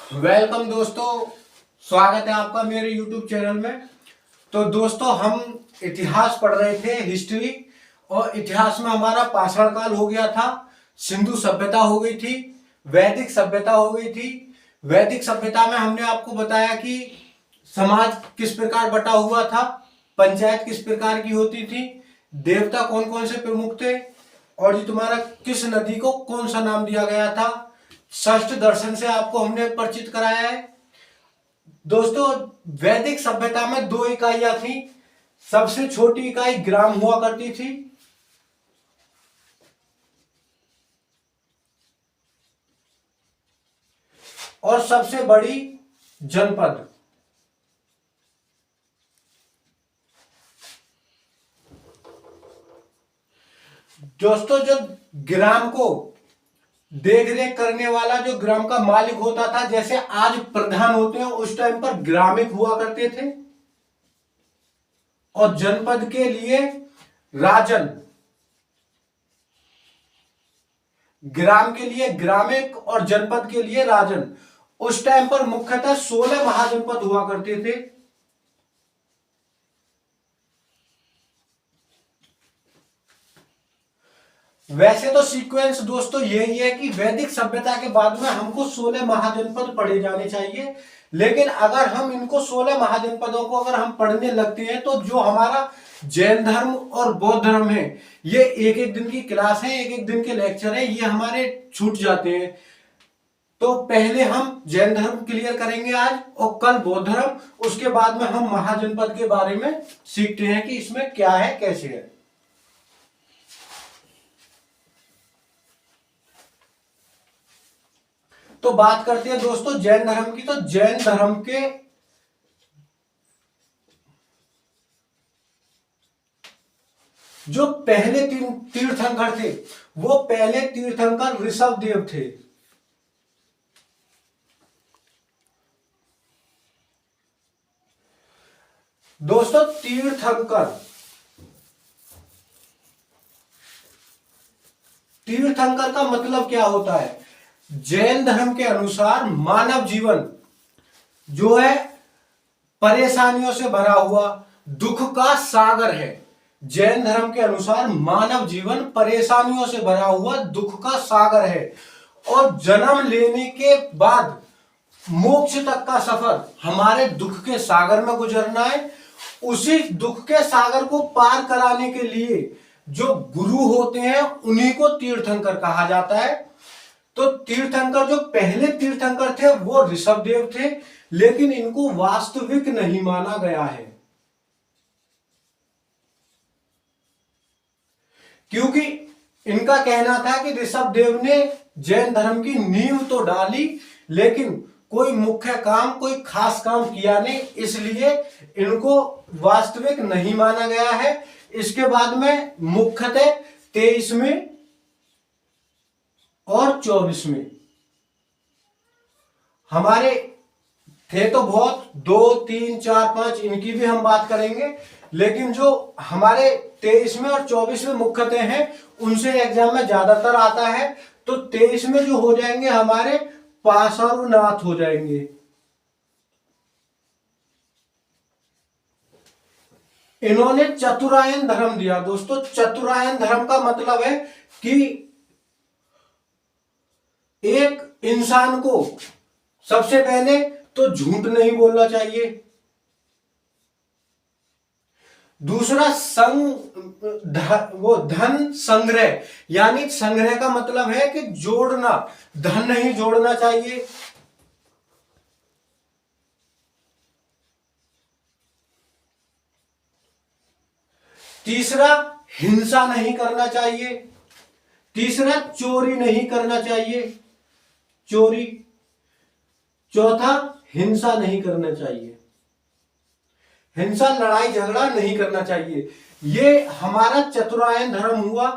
Welcome दोस्तों, स्वागत है आपका मेरे YouTube चैनल में। तो दोस्तों, हम इतिहास पढ़ रहे थे, हिस्ट्री, और इतिहास में हमारा पाषाण काल हो गया था, सिंधु सभ्यता हो गई थी, वैदिक सभ्यता हो गई थी। वैदिक सभ्यता में हमने आपको बताया कि समाज किस प्रकार बटा हुआ था, पंचायत किस प्रकार की होती थी, देवता कौन कौन से प्रमुख थे, और ये तुम्हारा किस नदी को कौन सा नाम दिया गया था। षष्ठ दर्शन से आपको हमने परिचित कराया है। दोस्तों, वैदिक सभ्यता में दो इकाइयां थी। सबसे छोटी इकाई ग्राम हुआ करती थी, और सबसे बड़ी जनपद। दोस्तों, जो ग्राम को देख रेख करने वाला, जो ग्राम का मालिक होता था, जैसे आज प्रधान होते हैं, उस टाइम पर ग्रामिक हुआ करते थे। और जनपद के लिए राजन, ग्राम के लिए ग्रामिक और जनपद के लिए राजन। उस टाइम पर मुख्यतः 16 महाजनपद हुआ करते थे। वैसे तो सीक्वेंस दोस्तों यही है कि वैदिक सभ्यता के बाद में हमको 16 महाजनपद पढ़े जाने चाहिए। लेकिन अगर हम इनको 16 महाजनपदों को अगर हम पढ़ने लगते हैं, तो जो हमारा जैन धर्म और बौद्ध धर्म है, ये एक एक दिन की क्लास है, एक एक दिन के लेक्चर है, ये हमारे छूट जाते हैं। तो पहले हम जैन धर्म क्लियर करेंगे आज, और कल बौद्ध धर्म। उसके बाद में हम महाजनपद के बारे में सीखते हैं कि इसमें क्या है, कैसे है। तो बात करते हैं दोस्तों जैन धर्म की। तो जैन धर्म के जो पहले तीन तीर्थंकर थे, वो पहले तीर्थंकर ऋषभ देव थे। दोस्तों, तीर्थंकर का मतलब क्या होता है? जैन धर्म के अनुसार मानव जीवन जो है परेशानियों से भरा हुआ दुख का सागर है। जैन धर्म के अनुसार मानव जीवन परेशानियों से भरा हुआ दुख का सागर है, और जन्म लेने के बाद मोक्ष तक का सफर हमारे दुख के सागर में गुजरना है। उसी दुख के सागर को पार कराने के लिए जो गुरु होते हैं, उन्हीं को तीर्थंकर कहा जाता है। तो तीर्थंकर, जो पहले तीर्थंकर थे, वो ऋषभ देव थे, लेकिन इनको वास्तविक नहीं माना गया है, क्योंकि इनका कहना था कि ऋषभ देव ने जैन धर्म की नींव तो डाली, लेकिन कोई मुख्य काम, कोई खास काम किया नहीं, इसलिए इनको वास्तविक नहीं माना गया है। इसके बाद में मुख्यतः 23वें और 24वें हमारे थे, तो बहुत 2, 3, 4, 5 इनकी भी हम बात करेंगे। लेकिन जो हमारे 23वें और 24वें मुख्यतः हैं, उनसे एग्जाम में ज्यादातर आता है। तो 23वें जो हो जाएंगे हमारे पार्श्वनाथ हो जाएंगे। इन्होंने चतुरायन धर्म दिया। दोस्तों, चतुरायन धर्म का मतलब है कि एक इंसान को सबसे पहले तो झूठ नहीं बोलना चाहिए। दूसरा वो धन संग्रह, यानी संग्रह का मतलब है कि जोड़ना, धन नहीं जोड़ना चाहिए। तीसरा, हिंसा नहीं करना चाहिए। तीसरा, चोरी नहीं करना चाहिए, चोरी। चौथा, हिंसा नहीं करना चाहिए, हिंसा, लड़ाई झगड़ा नहीं करना चाहिए। ये हमारा चतुरायन धर्म हुआ।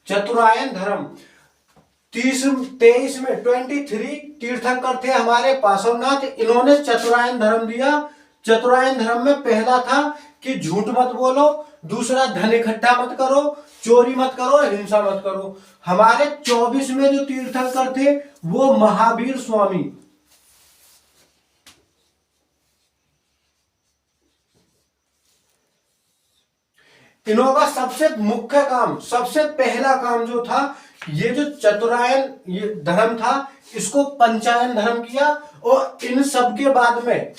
चतुरायन धर्म 23 में 23 तीर्थंकर थे हमारे पार्श्वनाथ, इन्होंने चतुरायन धर्म दिया। चतुरायन धर्म में पहला था कि झूठ मत बोलो, दूसरा धन इकट्ठा मत करो, चोरी मत करो, हिंसा मत करो। हमारे 24 में जो तीर्थंकर थे वो महावीर स्वामी, इन्हों का सबसे मुख्य काम, सबसे पहला काम जो था, ये जो चतुरायन ये धर्म था इसको पंचायन धर्म किया। और इन सब के बाद में,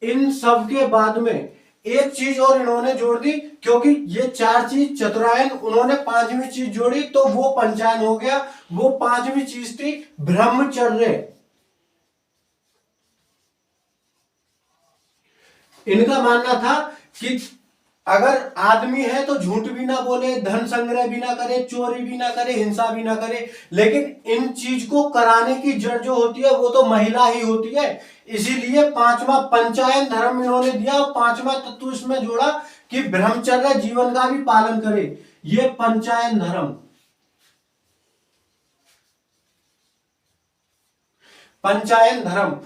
इन सब के बाद में एक चीज और इन्होंने जोड़ दी, क्योंकि ये 4 चीज चतुरायन, उन्होंने 5वीं चीज जोड़ी तो वो पंचायन हो गया। वो 5वीं चीज थी ब्रह्मचर्य। इनका मानना था कि अगर आदमी है तो झूठ भी ना बोले, धन संग्रह भी ना करे, चोरी भी ना करे, हिंसा भी ना करे। लेकिन इन चीज को कराने की जड़ जो होती है वो तो महिला ही होती है। इसीलिए 5वां पंचायन धर्म इन्होंने दिया और 5वां तत्व इसमें जोड़ा कि ब्रह्मचर्य जीवन का भी पालन करे। ये पंचायन धर्म, पंचायन धर्म।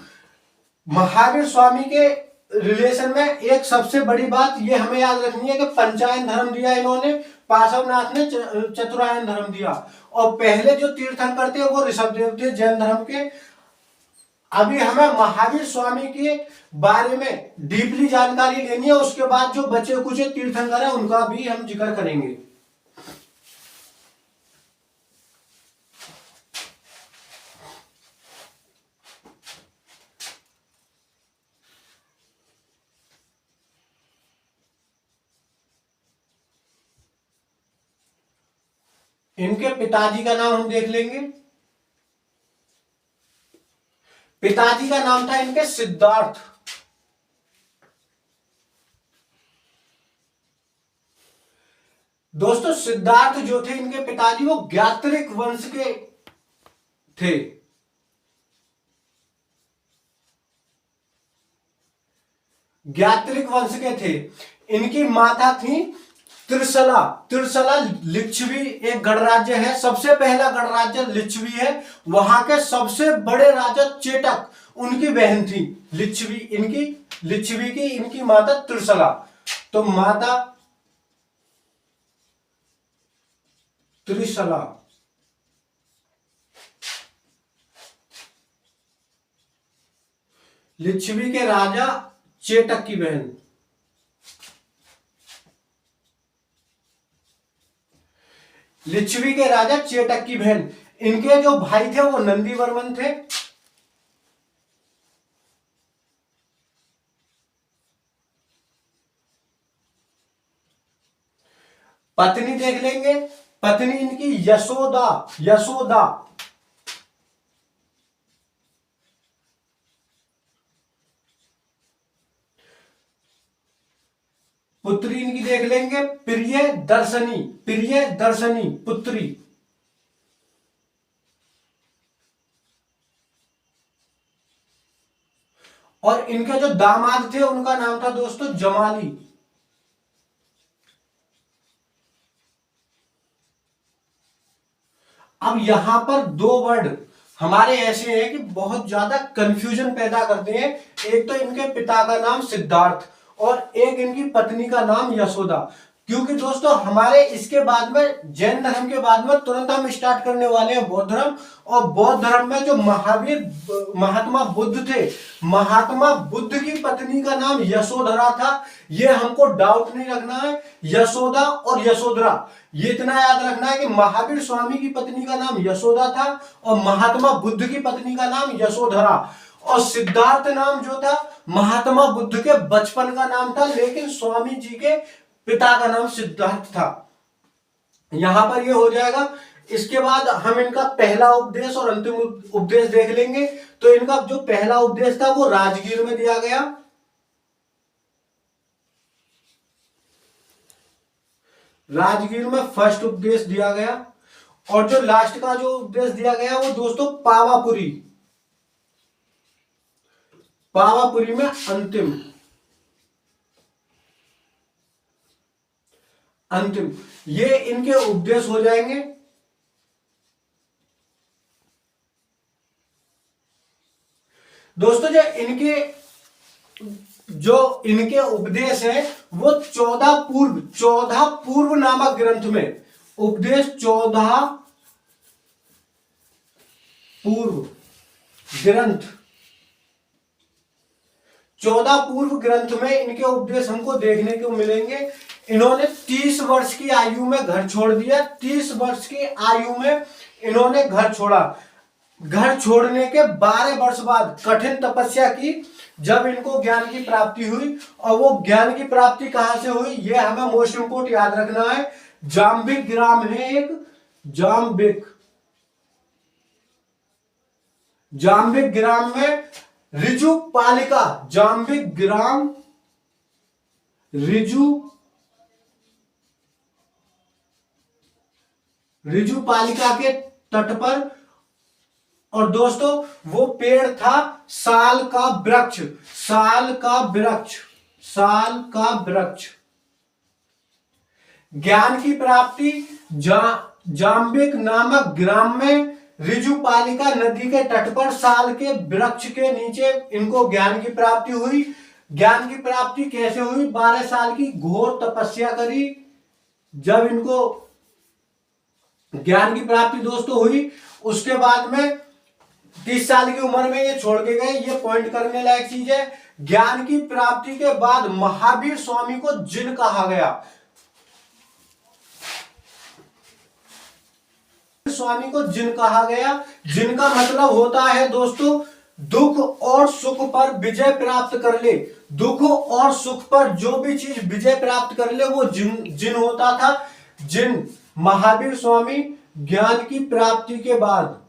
महावीर स्वामी के रिलेशन में एक सबसे बड़ी बात ये हमें याद रखनी है कि पंचायन धर्म दिया इन्होंने, पार्श्वनाथ ने चतुरायन धर्म दिया। और पहले जो तीर्थंकर थे वो ऋषभदेव थे जैन धर्म के। अभी हमें महावीर स्वामी के बारे में डीपली जानकारी लेनी है, उसके बाद जो बचे कुछ तीर्थंकर है उनका भी हम जिक्र करेंगे। इनके पिताजी का नाम हम देख लेंगे। पिताजी का नाम था इनके सिद्धार्थ। दोस्तों सिद्धार्थ जो थे इनके पिताजी, वो ज्ञात्रिक वंश के थे। ज्ञात्रिक वंश के थे। इनकी माता थी त्रिशला। त्रिशला लिच्छवी एक गणराज्य है, सबसे पहला गणराज्य लिच्छवी है। वहां के सबसे बड़े राजा चेटक, उनकी बहन थी लिच्छवी। इनकी लिच्छवी की इनकी माता त्रिशला। तो माता त्रिशला, लिच्छवी के राजा चेटक की बहन। लिच्छवी के राजा चेटक की बहन। इनके जो भाई थे वो नंदीवर्मन थे। पत्नी देख लेंगे, पत्नी इनकी यशोदा। यशोदा पुत्री इनकी देख लेंगे प्रिय दर्शनी। प्रिय दर्शनी पुत्री। और इनके जो दामाद थे उनका नाम था दोस्तों जमाली। अब यहां पर 2 वर्ड हमारे ऐसे हैं कि बहुत ज्यादा कंफ्यूजन पैदा करते हैं। एक तो इनके पिता का नाम सिद्धार्थ और एक इनकी पत्नी का नाम यशोदा। क्योंकि दोस्तों हमारे इसके बाद में जैन धर्म के बाद में तुरंत हम स्टार्ट करने वाले हैं बौद्ध धर्म। और बौद्ध धर्म में जो महात्मा बुद्ध थे, महात्मा बुद्ध की पत्नी का नाम यशोधरा था। ये हमको डाउट नहीं रखना है, यशोदा और यशोधरा ये इतना याद रखना है कि महावीर स्वामी की पत्नी का नाम यशोदा था और महात्मा बुद्ध की पत्नी का नाम यशोधरा। और सिद्धार्थ नाम जो था महात्मा बुद्ध के बचपन का नाम था, लेकिन स्वामी जी के पिता का नाम सिद्धार्थ था। यहां पर ये हो जाएगा। इसके बाद हम इनका पहला उपदेश और अंतिम उपदेश देख लेंगे। तो इनका जो पहला उपदेश था वो राजगीर में दिया गया। राजगीर में फर्स्ट उपदेश दिया गया। और जो लास्ट का जो उपदेश दिया गया वो दोस्तों पावापुरी। पावापुरी में अंतिम ये इनके उपदेश हो जाएंगे। दोस्तों जो इनके जो इनके उपदेश है वो 14 पूर्व नामक ग्रंथ में, उपदेश 14 पूर्व ग्रंथ, 14 पूर्व ग्रंथ में इनके उपदेश हमको देखने को मिलेंगे। इन्होंने 30 वर्ष की आयु में घर छोड़ दिया। 30 वर्ष की आयु में इन्होंने घर छोड़ा। घर छोड़ने के 12 वर्ष बाद कठिन तपस्या की, जब इनको ज्ञान की प्राप्ति हुई। और वो ज्ञान की प्राप्ति कहां से हुई, ये हमें मोस्ट इंपोर्टेंट याद रखना है। जाम्बिक ग्राम है एक, जाम्बिक ग्राम में ऋजु पालिका, जाम्बिक ग्राम ऋजु पालिका के तट पर। और दोस्तों वो पेड़ था साल का वृक्ष, साल का वृक्ष। ज्ञान की प्राप्ति जाम्बिक नामक ग्राम में ऋजुपालिका नदी के तट पर साल के वृक्ष के नीचे इनको ज्ञान की प्राप्ति हुई। ज्ञान की प्राप्ति कैसे हुई, 12 साल की घोर तपस्या करी। जब इनको ज्ञान की प्राप्ति दोस्तों हुई, उसके बाद में 30 साल की उम्र में ये छोड़ के गए। ये पॉइंट करने लायक चीज है। ज्ञान की प्राप्ति के बाद महावीर स्वामी को जिन कहा गया। स्वामी को जिन कहा गया, जिनका मतलब होता है दोस्तों दुख और सुख पर विजय प्राप्त कर ले। दुख और सुख पर जो भी चीज विजय प्राप्त कर ले वो जिन होता था। जिन महावीर स्वामी ज्ञान की प्राप्ति के बाद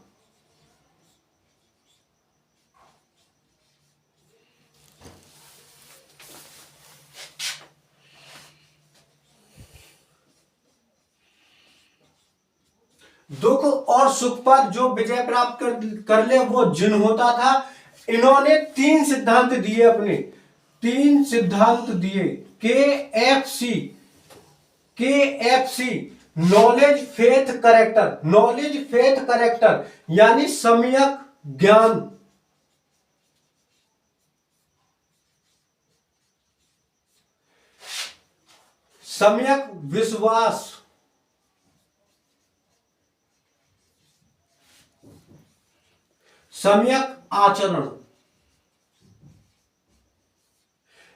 दुख और सुख पर जो विजय प्राप्त कर ले वो जिन होता था। इन्होंने 3 सिद्धांत दिए, अपने 3 सिद्धांत दिए। KFC नॉलेज फेथ करेक्टर, यानी सम्यक ज्ञान, सम्यक विश्वास, सम्यक आचरण।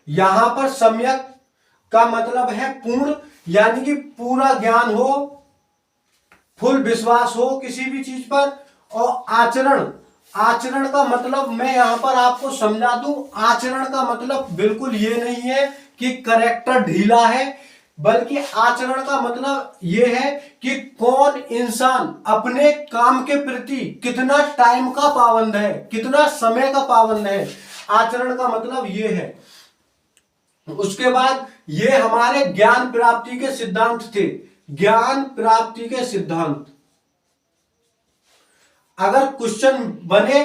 यहां पर सम्यक का मतलब है पूर्ण, यानी कि पूरा ज्ञान हो, फुल विश्वास हो किसी भी चीज पर। और आचरण का मतलब मैं यहां पर आपको समझा दूं। आचरण का मतलब बिल्कुल ये नहीं है कि करेक्टर ढीला है, बल्कि आचरण का मतलब यह है कि कौन इंसान अपने काम के प्रति कितना टाइम का पाबंद है, कितना समय का पाबंद है। आचरण का मतलब यह है। उसके बाद ये हमारे ज्ञान प्राप्ति के सिद्धांत थे। ज्ञान प्राप्ति के सिद्धांत, अगर क्वेश्चन बने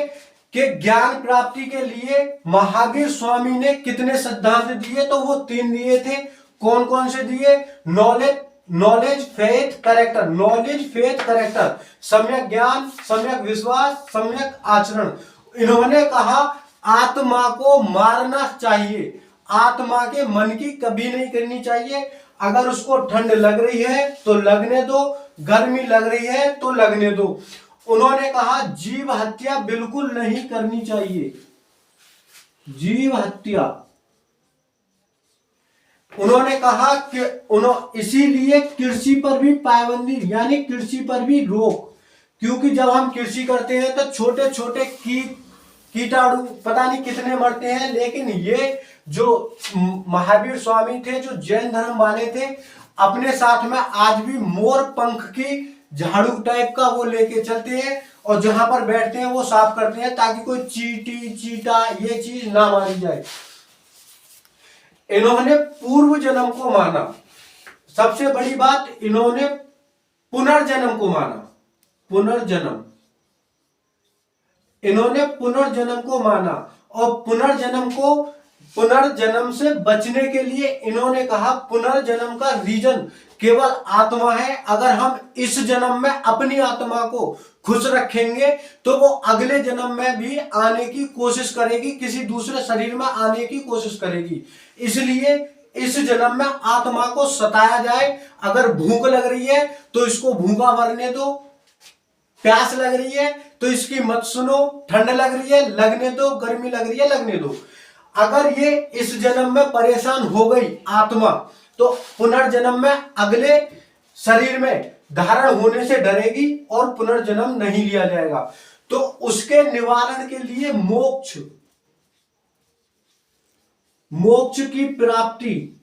कि ज्ञान प्राप्ति के लिए महावीर स्वामी ने कितने सिद्धांत दिए, तो वो 3 दिए थे। कौन कौन से दिए, नॉलेज फेथ करेक्टर, सम्यक ज्ञान, सम्यक विश्वास, सम्यक आचरण। इन्होंने कहा आत्मा को मारना चाहिए, आत्मा के मन की कभी नहीं करनी चाहिए। अगर उसको ठंड लग रही है तो लगने दो, गर्मी लग रही है तो लगने दो। उन्होंने कहा जीव हत्या बिल्कुल नहीं करनी चाहिए, जीव हत्या। उन्होंने कहा कि इसीलिए कृषि पर भी पाबंदी, यानी कृषि पर भी रोक। क्योंकि जब हम कृषि करते हैं तो छोटे छोटे कीटाणु पता नहीं कितने मरते हैं। लेकिन ये जो महावीर स्वामी थे, जो जैन धर्म वाले थे, अपने साथ में आज भी मोर पंख की झाड़ू टाइप का वो लेके चलते हैं, और जहां पर बैठते हैं वो साफ करते हैं, ताकि कोई चीटा ये चीज ना मारी जाए। इन्होंने पूर्व जन्म को माना। सबसे बड़ी बात, इन्होंने पुनर्जन्म को माना। इन्होंने पुनर्जन्म को माना, और पुनर्जन्म से बचने के लिए इन्होंने कहा पुनर्जन्म का रीजन केवल आत्मा है। अगर हम इस जन्म में अपनी आत्मा को खुश रखेंगे तो वो अगले जन्म में भी आने की कोशिश करेगी, किसी दूसरे शरीर में आने की कोशिश करेगी। इसलिए इस जन्म में आत्मा को सताया जाए। अगर भूख लग रही है तो इसको भूखा मरने दो, प्यास लग रही है तो इसकी मत सुनो, ठंड लग रही है लगने दो, गर्मी लग रही है लगने दो। अगर ये इस जन्म में परेशान हो गई आत्मा, तो पुनर्जन्म में अगले शरीर में धारण होने से डरेगी और पुनर्जन्म नहीं लिया जाएगा। तो उसके निवारण के लिए मोक्ष, मोक्ष की प्राप्ति,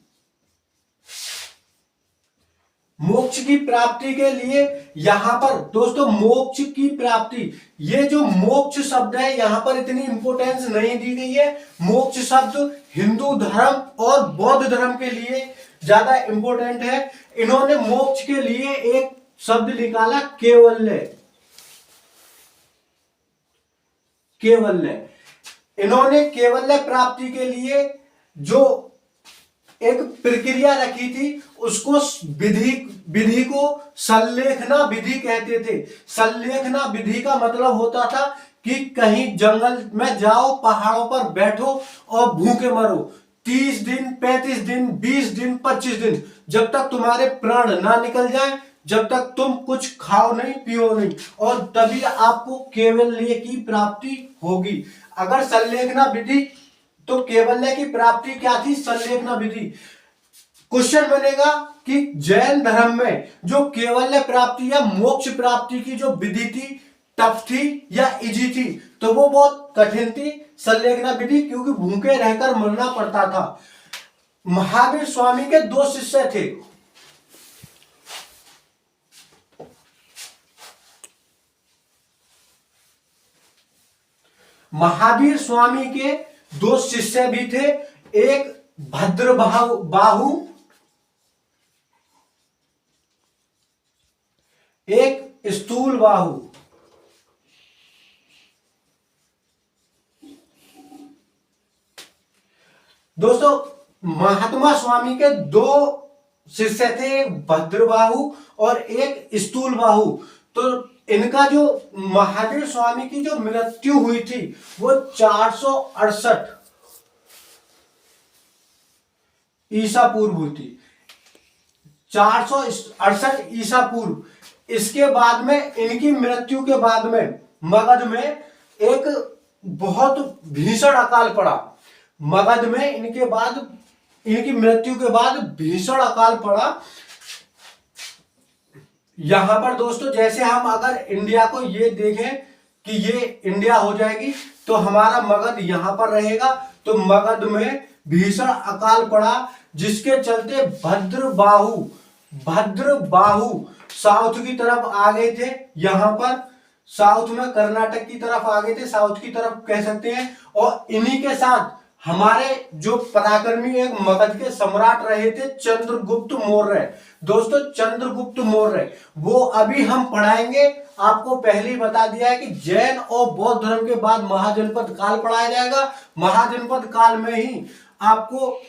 मोक्ष की प्राप्ति के लिए यहां पर दोस्तों मोक्ष की प्राप्ति, ये जो मोक्ष शब्द है यहां पर इतनी इंपोर्टेंस नहीं दी गई है। मोक्ष शब्द हिंदू धर्म और बौद्ध धर्म के लिए ज्यादा इंपोर्टेंट है। इन्होंने मोक्ष के लिए एक शब्द निकाला, कैवल्य। कैवल्य, इन्होंने कैवल्य प्राप्ति के लिए जो एक प्रक्रिया रखी थी उसको विधि को संलेखना विधि कहते थे। संलेखना विधि का मतलब होता था कि कहीं जंगल में जाओ, पहाड़ों पर बैठो और भूखे मरो 30 दिन, 35 दिन, 20 दिन, 25 दिन, जब तक तुम्हारे प्राण ना निकल जाए, जब तक तुम कुछ खाओ नहीं, पियो नहीं, और तभी आपको कैवल्य की प्राप्ति होगी। अगर संलेखना विधि, तो कैवल्य की प्राप्ति क्या थी? संलेखना विधि। क्वेश्चन बनेगा कि जैन धर्म में जो कैवल्य प्राप्ति या मोक्ष प्राप्ति की जो विधि थी, टफ थी या इजी थी? तो वो बहुत कठिन थी संलेखना विधि, क्योंकि भूखे रहकर मरना पड़ता था। महावीर स्वामी के 2 शिष्य थे। महावीर स्वामी के 2 शिष्य भी थे, एक भद्रबाहु, एक स्थूल बाहु। दोस्तों महात्मा स्वामी के 2 शिष्य थे, भद्रबाहु और एक स्थूल बाहु। तो इनका जो महावीर स्वामी की जो मृत्यु हुई थी वो 468 ईसा पूर्व हुई थी। 468 ईसा पूर्व। इसके बाद में, इनकी मृत्यु के बाद में मगध में एक बहुत भीषण अकाल पड़ा। मगध में इनके बाद, इनकी मृत्यु के बाद भीषण अकाल पड़ा। यहां पर दोस्तों जैसे हम अगर इंडिया को ये देखें कि ये इंडिया हो जाएगी तो हमारा मगध यहां पर रहेगा, तो मगध में भीषण अकाल पड़ा, जिसके चलते भद्रबाहु साउथ की तरफ आ गए थे। यहां पर साउथ में कर्नाटक की तरफ आ गए थे, साउथ की तरफ कह सकते हैं। और इन्हीं के साथ हमारे जो पराक्रमी एक मगध के सम्राट रहे थे, चंद्रगुप्त मौर्य। दोस्तों चंद्रगुप्त मौर्य, वो अभी हम पढ़ाएंगे। आपको पहले ही बता दिया है कि जैन और बौद्ध धर्म के बाद महाजनपद काल पढ़ाया जाएगा। महाजनपद काल में ही आपको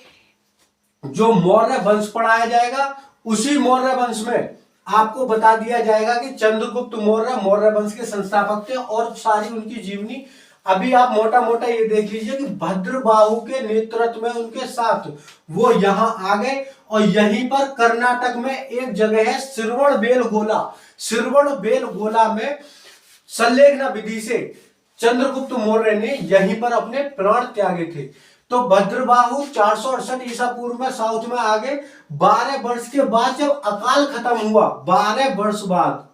जो मौर्य वंश पढ़ाया जाएगा, उसी मौर्य वंश में आपको बता दिया जाएगा कि चंद्रगुप्त मौर्य मौर्य वंश के संस्थापक थे और सारी उनकी जीवनी। अभी आप मोटा मोटा ये देख लीजिए कि भद्रबाहु के नेतृत्व में उनके साथ वो यहां आ गए। और यहीं पर कर्नाटक में एक जगह है श्रवणबेलगोला। श्रवणबेलगोला में संलेखना विधि से चंद्रगुप्त मौर्य ने यहीं पर अपने प्राण त्यागे थे। तो भद्रबाहु 468 ईसा पूर्व में साउथ में आ गए। 12 वर्ष के बाद जब अकाल खत्म हुआ, 12 वर्ष बाद,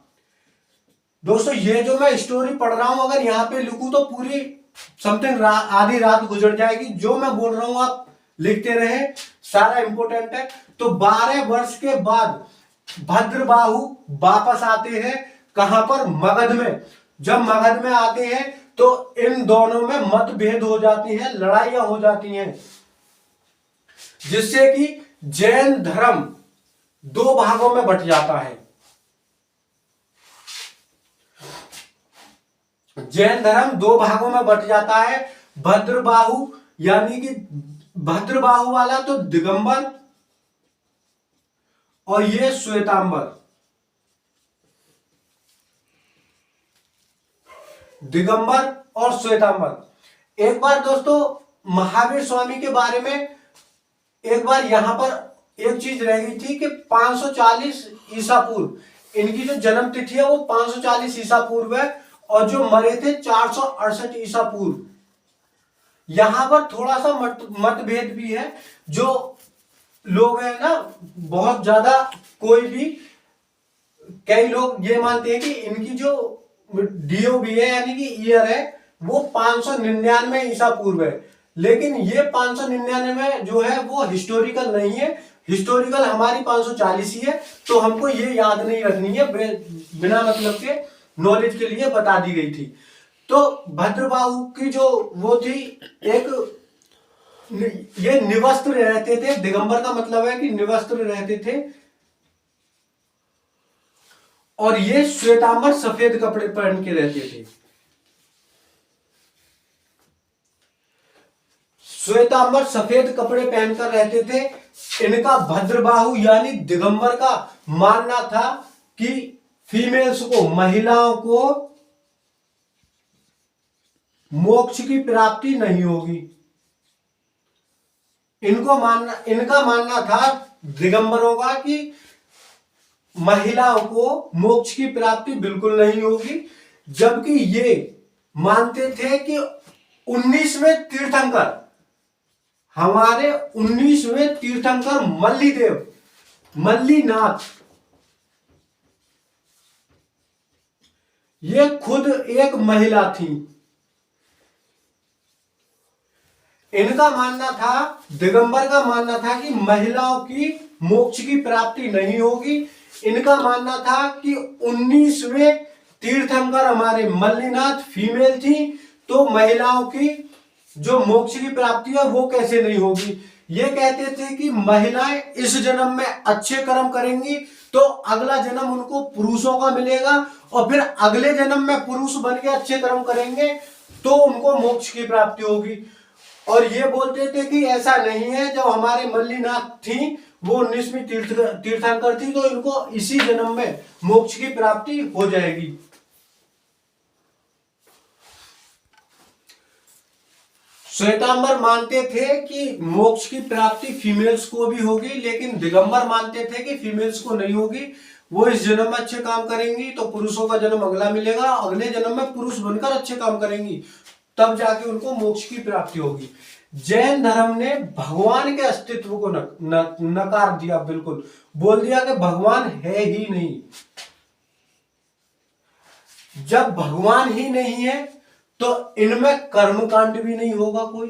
दोस्तों ये जो मैं स्टोरी पढ़ रहा हूं, अगर यहाँ पे लिखूं तो पूरी समथिंग आधी रात गुजर जाएगी। जो मैं बोल रहा हूं आप लिखते रहे, सारा इंपोर्टेंट है। तो 12 वर्ष के बाद भद्रबाहु वापस आते हैं। कहां पर? मगध में। जब मगध में आते हैं तो इन दोनों में मतभेद हो जाती है, लड़ाइयां हो जाती हैं, जिससे कि जैन धर्म 2 भागों में बंट जाता है। जैन धर्म 2 भागों में बंट जाता है। भद्रबाहु यानी कि भद्रबाहु वाला तो दिगंबर और ये श्वेतांबर। दिगंबर और श्वेतांबर। एक बार दोस्तों महावीर स्वामी के बारे में एक बार यहां पर एक चीज रह गई थी कि 540 ईसा पूर्व इनकी जो जन्म तिथि है वो 540 ईसा पूर्व है, और जो मरे थे 468 ईसा पूर्व। यहां पर थोड़ा सा मतभेद भी है। जो लोग हैं ना बहुत ज्यादा, कोई भी कई लोग ये मानते हैं कि इनकी जो डीओबी है यानी कि ईयर है वो 599 ईसा पूर्व है, लेकिन ये 599 जो है वो हिस्टोरिकल नहीं है। हिस्टोरिकल हमारी 540 ही है, तो हमको ये याद नहीं रखनी है, बिना मतलब के नॉलेज के लिए बता दी गई थी। तो भद्रबाहु की जो वो थी एक, ये निवस्त्र रहते थे। दिगंबर का मतलब है कि निवस्त्र रहते थे, और ये श्वेतांबर सफेद कपड़े पहन के रहते थे। श्वेतांबर सफेद कपड़े पहनकर रहते थे। इनका भद्रबाहु यानी दिगंबर का मानना था कि फीमेल्स को, महिलाओं को मोक्ष की प्राप्ति नहीं होगी। इनका मानना था दिगंबरों का कि महिलाओं को मोक्ष की प्राप्ति बिल्कुल नहीं होगी, जबकि ये मानते थे कि 19वें तीर्थंकर, हमारे 19वें तीर्थंकर मल्लीदेव, मल्लीनाथ, ये खुद एक महिला थी। इनका मानना था, दिगंबर का मानना था कि महिलाओं की मोक्ष की प्राप्ति नहीं होगी। इनका मानना था कि 19वें तीर्थंकर हमारे मल्लीनाथ फीमेल थी, तो महिलाओं की जो मोक्ष की प्राप्ति है वो कैसे नहीं होगी। ये कहते थे कि महिलाएं इस जन्म में अच्छे कर्म करेंगी तो अगला जन्म उनको पुरुषों का मिलेगा, और फिर अगले जन्म में पुरुष बन के अच्छे कर्म करेंगे तो उनको मोक्ष की प्राप्ति होगी। और ये बोलते थे कि ऐसा नहीं है, जब हमारे मल्लीनाथ थी वो 19वीं तीर्थंकर थी, तो इनको इसी जन्म में मोक्ष की प्राप्ति हो जाएगी। श्वेतांबर मानते थे कि मोक्ष की प्राप्ति फीमेल्स को भी होगी, लेकिन दिगंबर मानते थे कि फीमेल्स को नहीं होगी। वो इस जन्म में अच्छे काम करेंगी तो पुरुषों का जन्म अगला मिलेगा, अगले जन्म में पुरुष बनकर अच्छे काम करेंगी तब जाके उनको मोक्ष की प्राप्ति होगी। जैन धर्म ने भगवान के अस्तित्व को नकार दिया, बिल्कुल बोल दिया कि भगवान है ही नहीं। जब भगवान ही नहीं है तो इनमें कर्मकांड भी नहीं होगा कोई।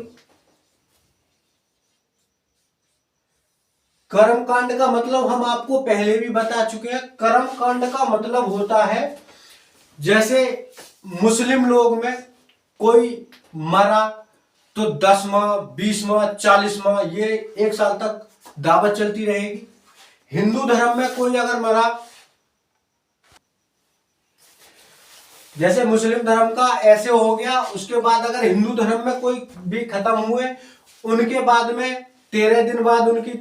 कर्मकांड का मतलब हम आपको पहले भी बता चुके हैं। कर्मकांड का मतलब होता है, जैसे मुस्लिम लोग में कोई मरा तो 10 माह 20 माह 40 माह ये 1 साल तक दावत चलती रहेगी। हिंदू धर्म में कोई अगर मरा, जैसे मुस्लिम धर्म का ऐसे हो गया, उसके बाद अगर हिंदू धर्म में कोई भी खत्म हुए, उनके बाद में 13 दिन बाद उनकी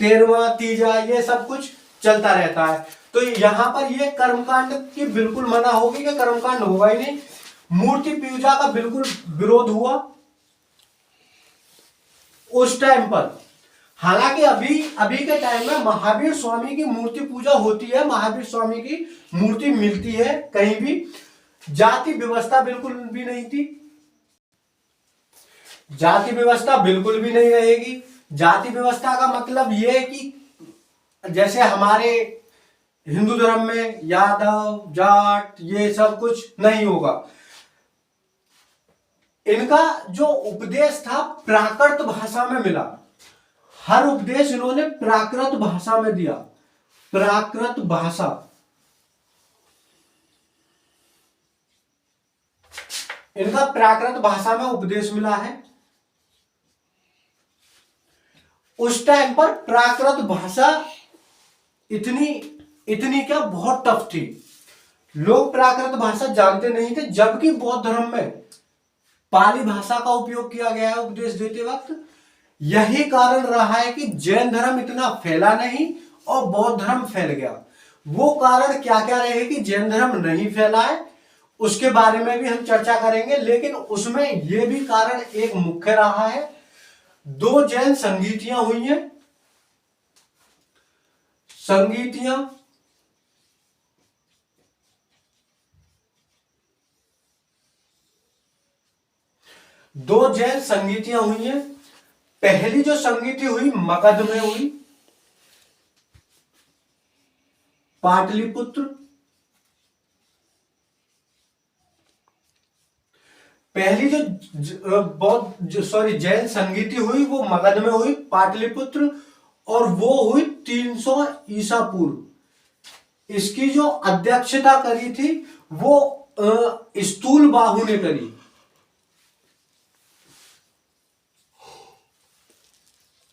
13वां तीजा ये सब कुछ चलता रहता है। तो यहां पर ये कर्मकांड की बिल्कुल मना होगी कि कर्मकांड होगा ही नहीं। मूर्ति पूजा का बिल्कुल विरोध हुआ उस टाइम पर। हालांकि अभी के टाइम में महावीर स्वामी की मूर्ति पूजा होती है, महावीर स्वामी की मूर्ति मिलती है कहीं भी। जाति व्यवस्था बिल्कुल भी नहीं थी, जाति व्यवस्था बिल्कुल भी नहीं रहेगी। जाति व्यवस्था का मतलब यह है कि जैसे हमारे हिंदू धर्म में यादव जाट ये सब कुछ नहीं होगा। इनका जो उपदेश था प्राकृत भाषा में मिला, हर उपदेश इन्होंने प्राकृत भाषा में दिया। प्राकृत भाषा, इनका प्राकृत भाषा में उपदेश मिला है। उस टाइम पर प्राकृत भाषा इतनी क्या बहुत टफ थी, लोग प्राकृत भाषा जानते नहीं थे। जबकि बौद्ध धर्म में पाली भाषा का उपयोग किया गया है उपदेश देते वक्त। यही कारण रहा है कि जैन धर्म इतना फैला नहीं और बौद्ध धर्म फैल गया। वो कारण क्या क्या रहे कि जैन धर्म नहीं फैला है, उसके बारे में भी हम चर्चा करेंगे, लेकिन उसमें यह भी कारण एक मुख्य रहा है। दो जैन संगीतियां हुई हैं, संगीतियां दो जैन संगीतियां हुई हैं। पहली जो संगीति हुई मगध में हुई, पाटलिपुत्र। पहली जो जैन संगीति हुई वो मगध में हुई, पाटलिपुत्र, और वो हुई 300 ईसा पूर्व। इसकी जो अध्यक्षता करी थी वो स्थूल बाहु ने करी।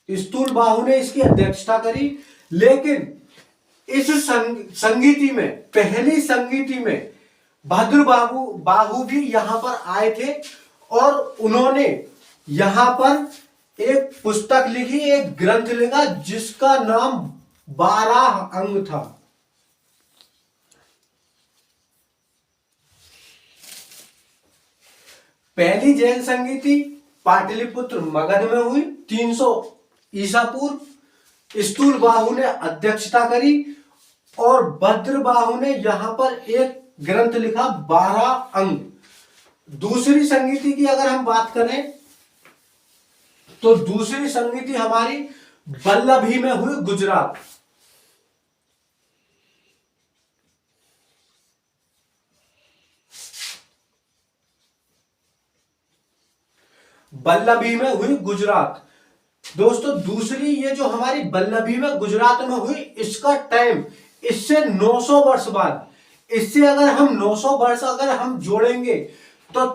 स्थूल बाहु ने इसकी अध्यक्षता करी। लेकिन इस संगीति में, पहली संगीति में भद्र बाहु भी यहां पर आए थे और उन्होंने यहां पर एक पुस्तक लिखी, एक ग्रंथ लिखा जिसका नाम 12 अंग था। पहली जैन संगीति पाटलिपुत्र मगध में हुई 300 ईसा पूर्व। स्थूल बाहु ने अध्यक्षता करी और भद्र बाहु ने यहां पर एक ग्रंथ लिखा 12 अंग। दूसरी संगीति की अगर हम बात करें तो दूसरी संगीति हमारी वल्लभी में हुई, गुजरात। वल्लभी में हुई, गुजरात। दोस्तों दूसरी ये जो हमारी वल्लभी में गुजरात में हुई, इसका टाइम इससे 900 वर्ष बाद, इससे अगर हम 900 वर्ष अगर हम जोड़ेंगे तो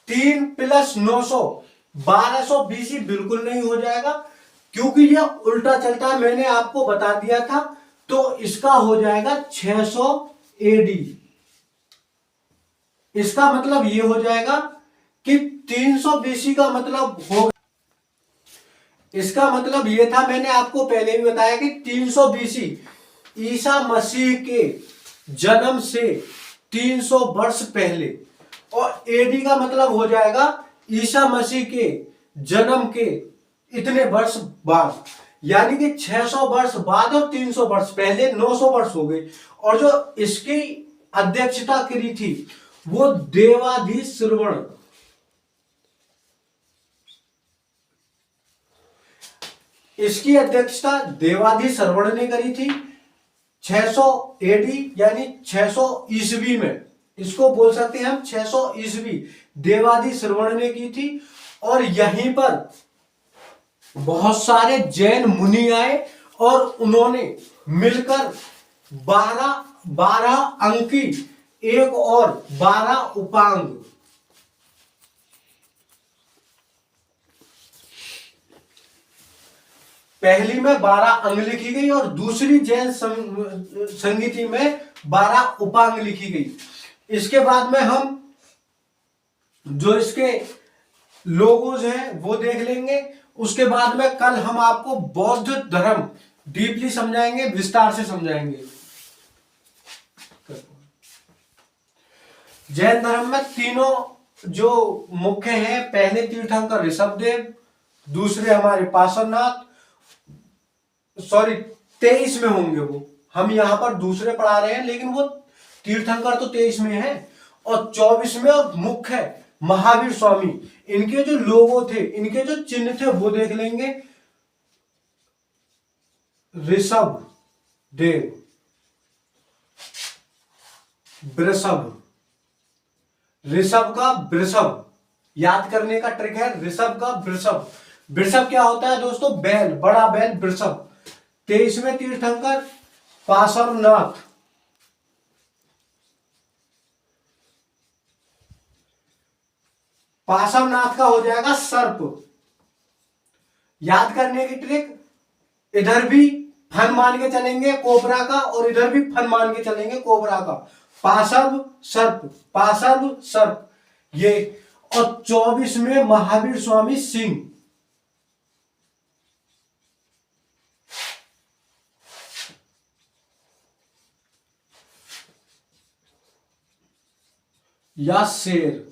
3 + 900 1200 बीसी बिल्कुल नहीं हो जाएगा, क्योंकि यह उल्टा चलता है, मैंने आपको बता दिया था। तो इसका हो जाएगा 600 एडी। इसका मतलब यह हो जाएगा कि 300 बीसी का मतलब होगा, इसका मतलब यह था, मैंने आपको पहले भी बताया कि 300 बीसी ईसा मसीह के जन्म से 300 वर्ष पहले, और एडी का मतलब हो जाएगा ईसा मसीह के जन्म के इतने वर्ष बाद, यानी कि 600 वर्ष बाद और 300 वर्ष पहले 900 वर्ष हो गए। और जो इसकी अध्यक्षता करी थी वो देवाधीश श्रवण, इसकी अध्यक्षता देवाधीश श्रवण ने करी थी 600 एडी यानी 600 ईस्वी में। इसको बोल सकते हैं हम 600 ईस्वी देवाधीश श्रवण ने की थी। और यहीं पर बहुत सारे जैन मुनि आए और उन्होंने मिलकर 12 अंक की एक और 12 उपांग, पहली में 12 अंग लिखी गई और दूसरी जैन संगीति में 12 उपांग लिखी गई। इसके बाद में हम जो इसके लोगोज हैं वो देख लेंगे। उसके बाद में कल हम आपको बौद्ध धर्म डीपली समझाएंगे, विस्तार से समझाएंगे। जैन धर्म में तीनों जो मुख्य हैं, पहले तीर्थंकर ऋषभदेव, दूसरे हमारे पार्श्वनाथ, 23 में होंगे वो, हम यहां पर दूसरे पढ़ा रहे हैं, लेकिन वो तीर्थंकर तो 23 में है। और 24 में और मुख्य है महावीर स्वामी। इनके जो लोगो थे, इनके जो चिन्ह थे वो देख लेंगे। ऋषभ देव, वृषभ, ऋषभ का वृषभ, याद करने का ट्रिक है, ऋषभ का वृषभ। वृषभ क्या होता है दोस्तों? बैल, बड़ा बैल, वृषभ। 23 में तीर्थंकर पार्श्वनाथ, पार्श्वनाथ का हो जाएगा सर्प। याद करने की ट्रिक, इधर भी फन मान के चलेंगे कोबरा का और इधर भी फन मान के चलेंगे कोबरा का। पार्श्व सर्प, पार्श्व सर्प ये। और 24 में महावीर स्वामी सिंह। या शेर,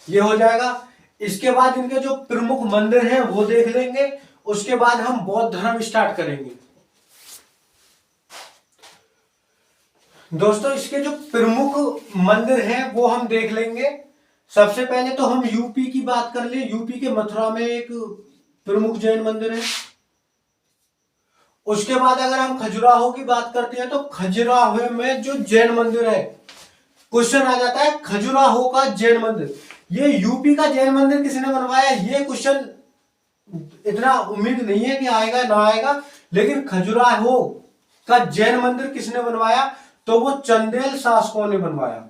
ये हो जाएगा। इसके बाद इनके जो प्रमुख मंदिर हैं वो देख लेंगे, उसके बाद हम बौद्ध धर्म स्टार्ट करेंगे। दोस्तों इसके जो प्रमुख मंदिर हैं वो हम देख लेंगे। सबसे पहले तो हम यूपी की बात कर ले। यूपी के मथुरा में एक प्रमुख जैन मंदिर है। उसके बाद अगर हम खजुराहो की बात करते हैं तो खजुराहो में जो जैन मंदिर है, क्वेश्चन आ जाता है खजुराहो का जैन मंदिर, ये यूपी का जैन मंदिर किसने बनवाया, ये क्वेश्चन इतना उम्मीद नहीं है कि आएगा ना आएगा, लेकिन खजुराहो का जैन मंदिर किसने बनवाया, तो वो चंदेल शासकों ने बनवाया,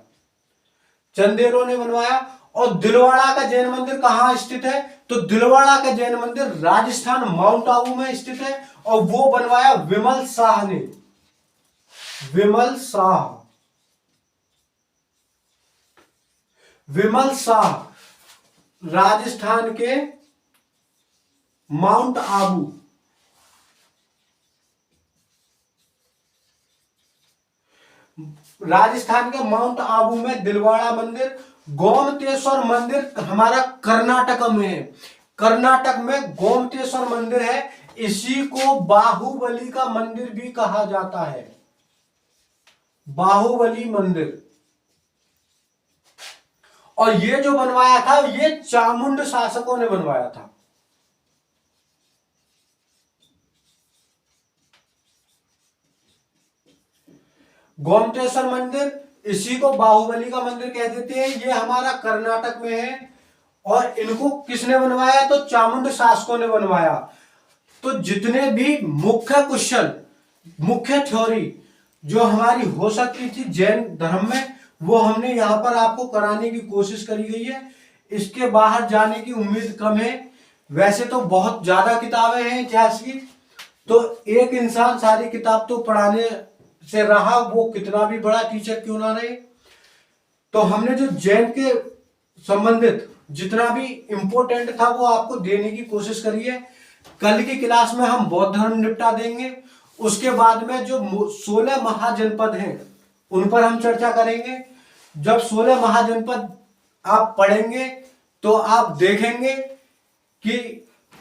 चंदेलों ने बनवाया। और दिलवाड़ा का जैन मंदिर कहां स्थित है, तो दिलवाड़ा का जैन मंदिर राजस्थान माउंट आबू में स्थित है, और वो बनवाया विमल शाह ने, विमल शाह, विमल शाह, राजस्थान के माउंट आबू, राजस्थान के माउंट आबू में दिलवाड़ा मंदिर। गोमतेश्वर मंदिर हमारा कर्नाटक में है, कर्नाटक में गोमतेश्वर मंदिर है, इसी को बाहुबली का मंदिर भी कहा जाता है, बाहुबली मंदिर। और ये जो बनवाया था ये चामुंड शासकों ने बनवाया था। गोमतेश्वर मंदिर, इसी को बाहुबली का मंदिर कह देते हैं, ये हमारा कर्नाटक में है। और इनको किसने बनवाया, तो चामुंड शासकों ने बनवाया। तो जितने भी मुख्य क्वेश्चन, मुख्य थ्योरी जो हमारी हो सकती थी जैन धर्म में, वो हमने यहां पर आपको कराने की कोशिश करी गई है। इसके बाहर जाने की उम्मीद कम है। वैसे तो बहुत ज्यादा किताबें हैं इतिहास की, तो एक इंसान सारी किताब तो पढ़ाने से रहा, वो कितना भी बड़ा टीचर क्यों ना रहे। तो हमने जो जैन के संबंधित जितना भी इंपोर्टेंट था वो आपको देने की कोशिश करी है। कल की क्लास में हम बौद्ध धर्म निपटा देंगे। उसके बाद में जो 16 महाजनपद हैं उन पर हम चर्चा करेंगे। जब 16 महाजनपद आप पढ़ेंगे तो आप देखेंगे कि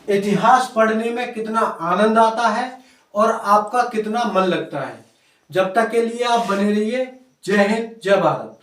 इतिहास पढ़ने में कितना आनंद आता है और आपका कितना मन लगता है। जब तक के लिए आप बने रहिए। जय हिंद, जय भारत।